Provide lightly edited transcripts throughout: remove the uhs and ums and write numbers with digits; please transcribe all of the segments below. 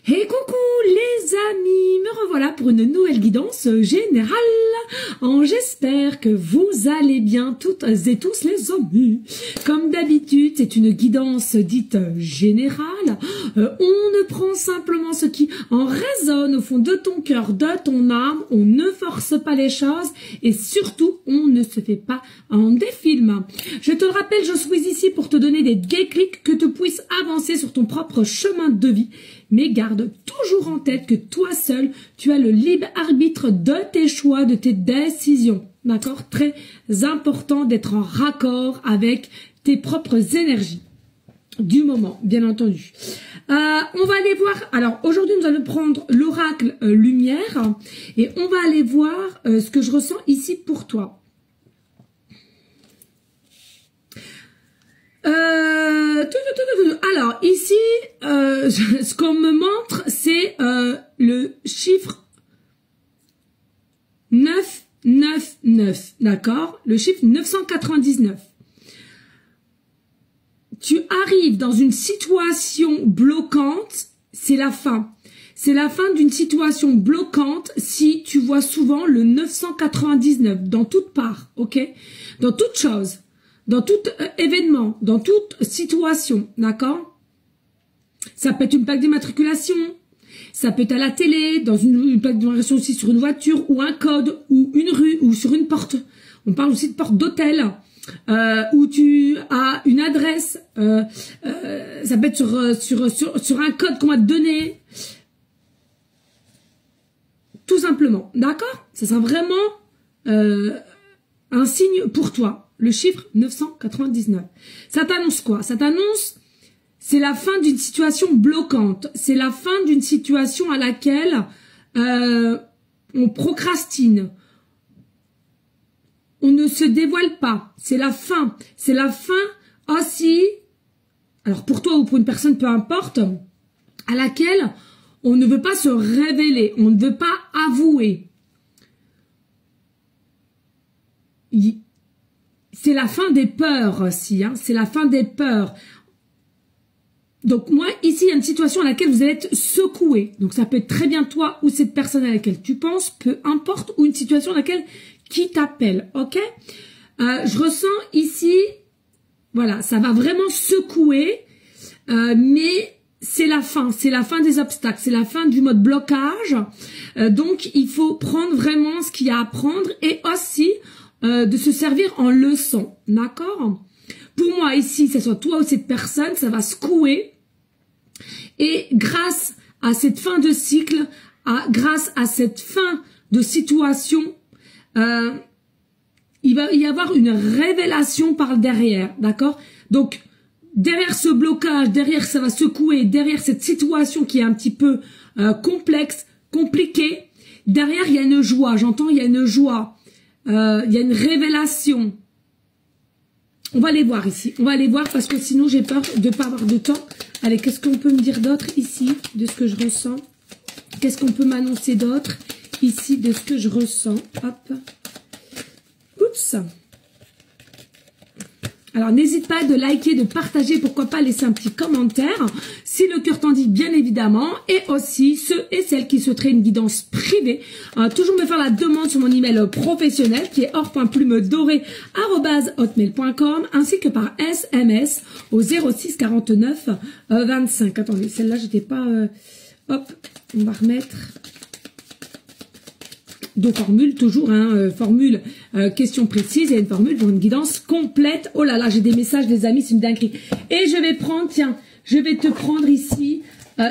Et coucou les amis, me revoilà pour une nouvelle guidance générale. J'espère que vous allez bien toutes et tous les amis. Comme d'habitude, c'est une guidance dite générale. On ne prend simplement ce qui en résonne au fond de ton cœur, de ton âme. On ne force pas les choses et surtout, on ne se fait pas des films. Je te le rappelle, je suis ici pour te donner des déclics que tu puisses avancer sur ton propre chemin de vie. Mais garde toujours en tête que toi seul, tu as le libre arbitre de tes choix, de tes décisions. D'accord? Très important d'être en raccord avec tes propres énergies du moment, bien entendu. On va aller voir, alors aujourd'hui nous allons prendre l'oracle lumière et on va aller voir ce que je ressens ici pour toi. Alors ici, ce qu'on me montre, c'est le chiffre 999, d'accord? Le chiffre 999. Tu arrives dans une situation bloquante, c'est la fin. C'est la fin d'une situation bloquante si tu vois souvent le 999 dans toute part, ok? Dans toute chose. Dans tout événement, dans toute situation, d'accord? Ça peut être une plaque d'immatriculation, ça peut être à la télé, dans une plaque d'immatriculation aussi sur une voiture, ou un code, ou une rue, ou sur une porte. On parle aussi de porte d'hôtel, où tu as une adresse, ça peut être sur un code qu'on va te donner. Tout simplement, d'accord? Ça sera vraiment un signe pour toi. Le chiffre 999. Ça t'annonce quoi? Ça t'annonce, c'est la fin d'une situation bloquante. C'est la fin d'une situation à laquelle on procrastine. On ne se dévoile pas. C'est la fin. C'est la fin aussi, alors pour toi ou pour une personne, peu importe, à laquelle on ne veut pas se révéler. On ne veut pas avouer. C'est la fin des peurs aussi, hein. C'est la fin des peurs. Donc moi, ici, il y a une situation à laquelle vous allez être secoué. Donc ça peut être très bien toi ou cette personne à laquelle tu penses, peu importe, ou une situation à laquelle qui t'appelle, ok? Je ressens ici, voilà, ça va vraiment secouer, mais c'est la fin des obstacles, c'est la fin du mode blocage. Donc il faut prendre vraiment ce qu'il y a à prendre et aussi de se servir en leçon, d'accord? Pour moi ici, que ce soit toi ou cette personne, ça va secouer et grâce à cette fin de cycle, grâce à cette fin de situation, il va y avoir une révélation par derrière, d'accord? Donc derrière ce blocage, derrière ça va secouer, derrière cette situation qui est un petit peu complexe, compliquée, derrière il y a une joie, j'entends il y a une joie. Il y a une révélation. On va aller voir ici. On va aller voir parce que sinon j'ai peur de ne pas avoir de temps. Allez, qu'est-ce qu'on peut me dire d'autre ici de ce que je ressens? Qu'est-ce qu'on peut m'annoncer d'autre ici de ce que je ressens? Hop. Oups. Alors, n'hésite pas de liker, de partager, pourquoi pas laisser un petit commentaire, si le cœur t'en dit, bien évidemment, et aussi ceux et celles qui souhaiteraient une guidance privée, toujours me faire la demande sur mon email professionnel, qui est or.plumedoré@hotmail.com, ainsi que par SMS au 06 49 25. Attendez, celle-là, j'étais pas... hop, on va remettre... Deux formules, toujours, hein, formule question précise et une formule pour une guidance complète. Oh là là, j'ai des messages des amis, c'est une dinguerie. Et je vais prendre, tiens, je vais te prendre ici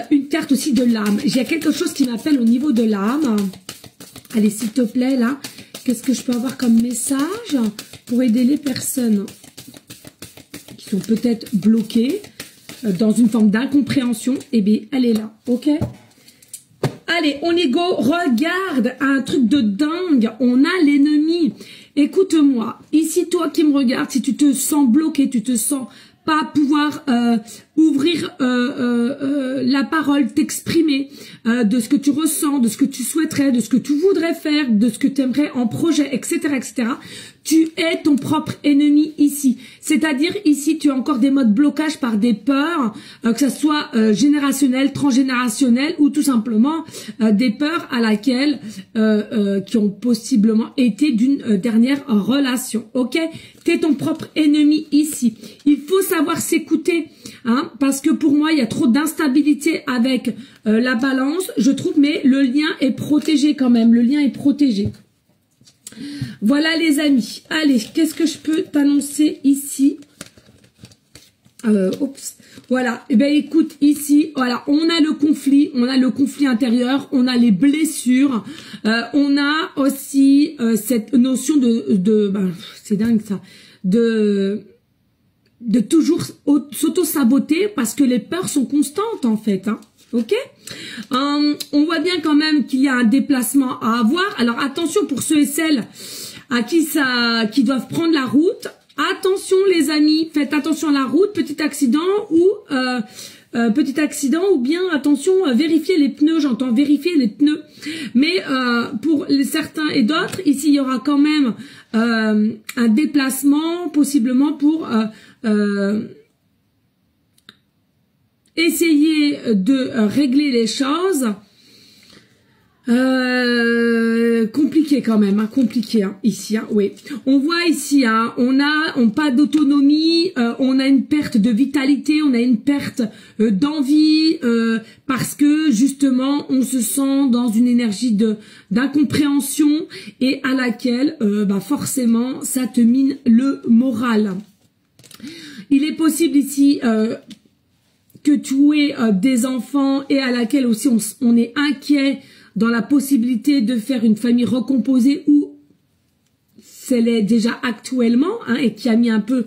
une carte aussi de l'âme. J'ai quelque chose qui m'appelle au niveau de l'âme. Allez, s'il te plaît, là, qu'est-ce que je peux avoir comme message pour aider les personnes qui sont peut-être bloquées dans une forme d'incompréhension? Eh bien, elle est là, ok? Allez, on y go, regarde, un truc de dingue, on a l'ennemi. Écoute-moi, ici toi qui me regardes, si tu te sens bloqué, tu te sens pas pouvoir ouvrir la parole, t'exprimer de ce que tu ressens, de ce que tu souhaiterais, de ce que tu voudrais faire, de ce que tu aimerais en projet, etc., etc. Tu es ton propre ennemi ici. C'est-à-dire ici, tu as encore des modes blocage par des peurs, que ça soit générationnel, transgénérationnel ou tout simplement des peurs à laquelle qui ont possiblement été d'une dernière relation. Ok, t'es ton propre ennemi ici. Il faut savoir s'écouter, hein, parce que pour moi, il y a trop d'instabilité avec la balance, je trouve, mais le lien est protégé quand même. Le lien est protégé. Voilà les amis. Allez, qu'est-ce que je peux t'annoncer ici? Oups. Voilà. Eh ben écoute, ici, voilà, on a le conflit intérieur, on a les blessures, on a aussi cette notion c'est dingue ça, de toujours s'auto-saboter parce que les peurs sont constantes en fait, hein. Ok, on voit bien quand même qu'il y a un déplacement à avoir. Alors attention pour ceux et celles à qui doivent prendre la route. Attention les amis, faites attention à la route, petit accident ou bien attention, vérifiez les pneus. J'entends vérifier les pneus. Mais pour les certains et d'autres, ici il y aura quand même un déplacement possiblement pour essayer de régler les choses. Compliqué quand même, hein, compliqué hein, ici, hein, oui. On voit ici, hein, on pas d'autonomie, on a une perte de vitalité, on a une perte d'envie, parce que justement on se sent dans une énergie d'incompréhension et à laquelle forcément ça te mine le moral. Il est possible ici que tu aies des enfants et à laquelle aussi on est inquiet dans la possibilité de faire une famille recomposée ou c'est déjà actuellement, hein, et qui a mis un peu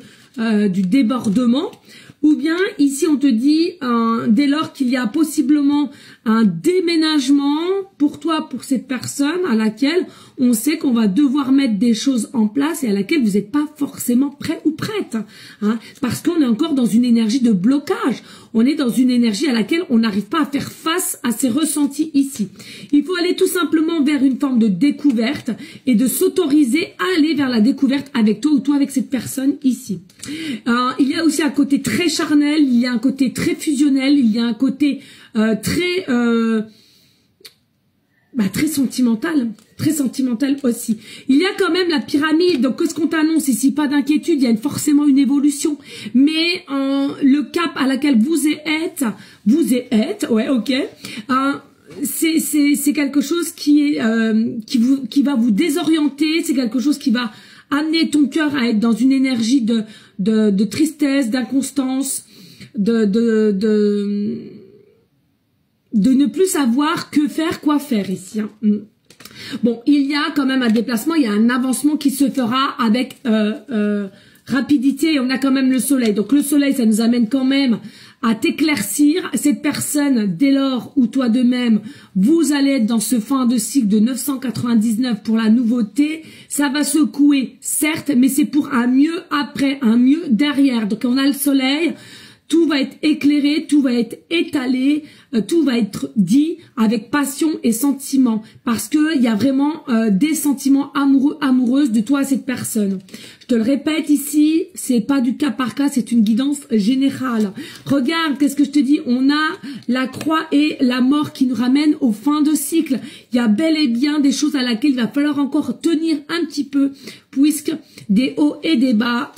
du débordement. Ou bien ici on te dit dès lors qu'il y a possiblement un déménagement pour toi, pour cette personne à laquelle on sait qu'on va devoir mettre des choses en place et à laquelle vous n'êtes pas forcément prêt ou prête, hein, parce qu'on est encore dans une énergie de blocage. On est dans une énergie à laquelle on n'arrive pas à faire face à ces ressentis ici. Il faut aller tout simplement vers une forme de découverte et de s'autoriser à aller vers la découverte avec toi ou toi avec cette personne ici. Il y a aussi un côté très charnel, il y a un côté très fusionnel, il y a un côté très sentimental aussi. Il y a quand même la pyramide, donc qu'est-ce qu'on t'annonce ici? Pas d'inquiétude, il y a forcément une évolution, mais le cap à laquelle vous êtes, ouais, ok, c'est quelque chose qui va vous désorienter, c'est quelque chose qui va amener ton cœur à être dans une énergie de tristesse, d'inconstance, de ne plus savoir que faire, quoi faire ici, hein. Bon, il y a quand même un déplacement, il y a un avancement qui se fera avec rapidité et on a quand même le soleil. Donc le soleil, ça nous amène quand même à t'éclaircir. Cette personne, dès lors où toi de même, vous allez être dans ce fin de cycle de 999 pour la nouveauté, ça va secouer, certes, mais c'est pour un mieux après, un mieux derrière. Donc on a le soleil, tout va être éclairé, tout va être étalé, tout va être dit avec passion et sentiment, parce que il y a vraiment des sentiments amoureuses de toi à cette personne. Je te le répète ici, c'est pas du cas par cas, c'est une guidance générale. Regarde, qu'est-ce que je te dis? On a la croix et la mort qui nous ramènent aux fins de cycle. Il y a bel et bien des choses à laquelle il va falloir encore tenir un petit peu, puisque des hauts et des bas,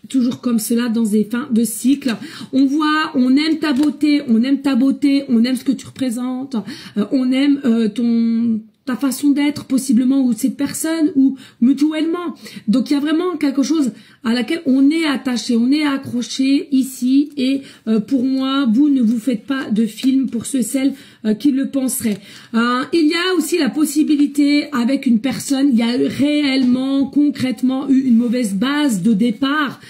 toujours comme cela dans des fins de cycle. On voit, on aime ta beauté, on aime ce que tu représentes, on aime ta façon d'être possiblement, ou cette personne, ou mutuellement. Donc il y a vraiment quelque chose à laquelle on est attaché, on est accroché ici, et pour moi, vous ne vous faites pas de film pour ceux et celles qui le penseraient. Il y a aussi la possibilité avec une personne, il y a réellement, concrètement eu une mauvaise base de départ.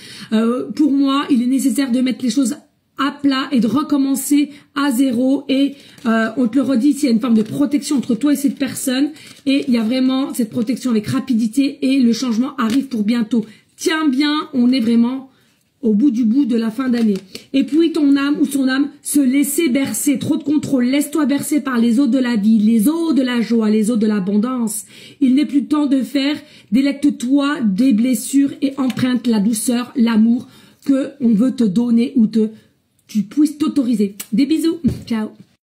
Pour moi, il est nécessaire de mettre les choses à plat et de recommencer à zéro, et on te le redit, s'il y a une forme de protection entre toi et cette personne, et il y a vraiment cette protection avec rapidité et le changement arrive pour bientôt. Tiens bien, on est vraiment au bout du bout de la fin d'année. Et puis ton âme ou son âme se laisser bercer, trop de contrôle, laisse-toi bercer par les eaux de la vie, les eaux de la joie, les eaux de l'abondance. Il n'est plus temps de faire, délecte-toi des blessures et emprunte la douceur, l'amour que on veut te donner ou tu puisses t'autoriser. Des bisous, ciao.